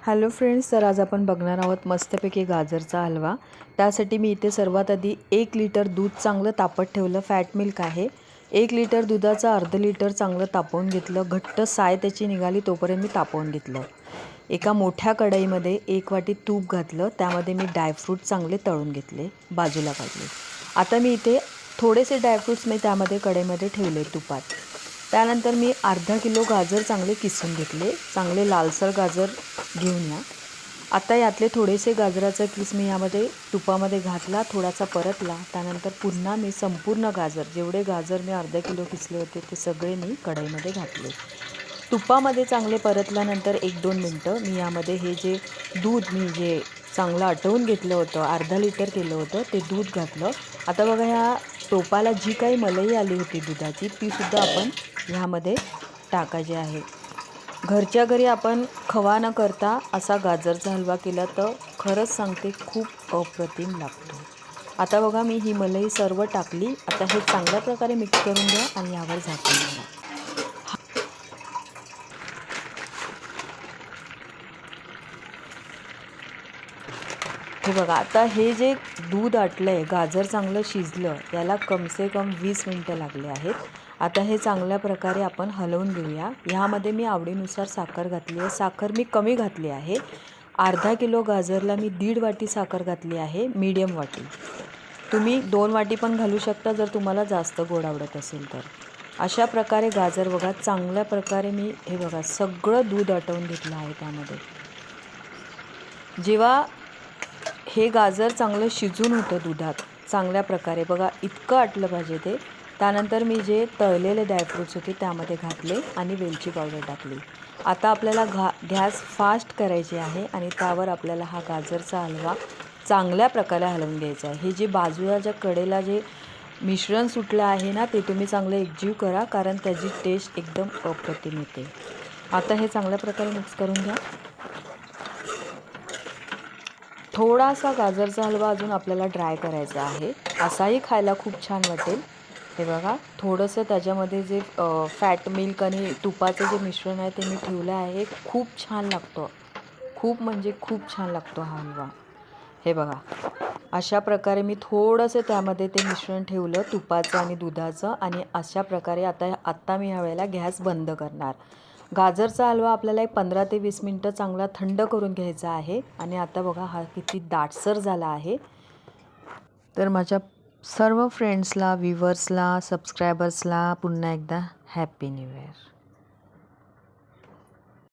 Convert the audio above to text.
Hello friends, तर आज आपण बघणार आहोत मस्तपैकी गाजरचा हलवा। त्यासाठी मी इथे सर्वात आधी 1 लिटर दूध चांगलं तापत ठेवलं। फॅट मिल्क आहे। 1 लिटर दुधाचं अर्ध लिटर चांगलं तापवून घेतलं। घट्ट साय त्याची निघाली तोपर्यंत मी तापवून घेतलं। एका मोठ्या कढईमध्ये 1 वाटी तूप घातलं। त्यामध्ये मी ड्रायफ्रूट चांगले तळून घेतले, बाजूला काढले। आता मी इथे थोडेसे ड्रायफ्रूट्स मी त्यामध्ये कढईमध्ये ठेवले तुपात। त्यानंतर मी अर्धा किलो गाजर चांगले किसून घेतले। चांगले लालसर गाजर घेऊन या। आता यातले थोडेसे गाजराचा किस मी यामध्ये तुपामध्ये घातला, थोडासा परतला। त्यानंतर पुन्हा मी संपूर्ण गाजर, जेवढे गाजर मी अर्धा किलो किसले होते ते सगळे मी कढईमध्ये घातले। तुपामध्ये चांगले परतल्यानंतर 1-2 मिनटं मी यामध्ये हे जे दूध मी जे चांगलं आटवून घेतलं होतं, अर्धा लिटर केलं होतं, ते दूध घातलं। आता बघा, ह्या टोपाला जी काही मलई आली होती दुधाची, ती सुद्धा आपण ह्यामध्ये टाकायची आहे। घरच्या घरी आपण खवा न करता असा गाजरचा हलवा केला तर खरंच सांगते खूप अप्रतिम लागतो। आता बघा, मी ही मलई सर्व टाकली। आता हे चांगल्या प्रकारे मिक्स करून घ्या आणि यावर झाकून ठेवा। हे बघा, आता हे जे दूध आटलं आहे, गाजर चांगलं शिजलं, याला कमसे कम 20 मिनटं लागले आहेत। आता हे चांगल्या प्रकारे आपण हलवून घेऊया। ह्यामध्ये मी आवडीनुसार साखर घातली आहे। साखर मी कमी घातली आहे। अर्धा किलो गाजरला मी 1.5 वाटी साखर घातली आहे, मीडियम वाटी। तुम्ही 2 वाटी पण घालू शकता जर तुम्हाला जास्त गोड आवडत असेल तर। अशा प्रकारे गाजर बघा चांगल्या प्रकारे मी हे बघा सगळं दूध आटवून घेतलं आहे त्यामध्ये। जेव्हा हे गाजर चांगलं शिजून होतं दुधात चांगल्या प्रकारे, बघा इतकं आटलं पाहिजे ते। त्यानंतर मी जे तळलेले ड्रायफ्रूट्स होते त्यामध्ये घातले आणि वेलची पावडर टाकली। आता आपल्याला गॅस फास्ट करायची आहे आणि त्यावर आपल्याला हा गाजरचा हलवा चांगल्या प्रकारे हलवून घ्यायचा आहे। हे जे बाजूच्या कडेला जे मिश्रण सुटलं आहे ना, ते तुम्ही चांगलं एकजीव करा, कारण त्याची टेस्ट एकदम अप्रतिम येते। आता हे चांगल्या प्रकारे मिक्स करून घ्या। थोडासा गाजरचा हलवा अजून आपल्याला ड्राय करायचा आहे, असाही खायला खूप छान वाटेल। हे बघा, थोडंसं त्याच्यामध्ये जे फॅट मिल्क आणि तुपाचं जे मिश्रण आहे ते मी ठेवलं आहे। खूप छान लागतो, खूप म्हणजे खूप छान लागतो हा हलवा। हे बघा, अशा प्रकारे मी थोडंसं त्यामध्ये ते मिश्रण ठेवलं तुपाचं आणि दुधाचं, आणि अशा प्रकारे आता मी ह्यावेळेला गॅस बंद करणार। गाजरचा हलवा आपल्याला 15 ते 20 मिनटं चांगला थंड करून घ्यायचा आहे। आणि आता बघा हा किती दाटसर झाला आहे। तर माझ्या सर्व फ्रेंड्सला, व्ह्यूवर्सला, सबस्क्रायबर्सला पुन्हा एकदा हॅपी न्यू इयर।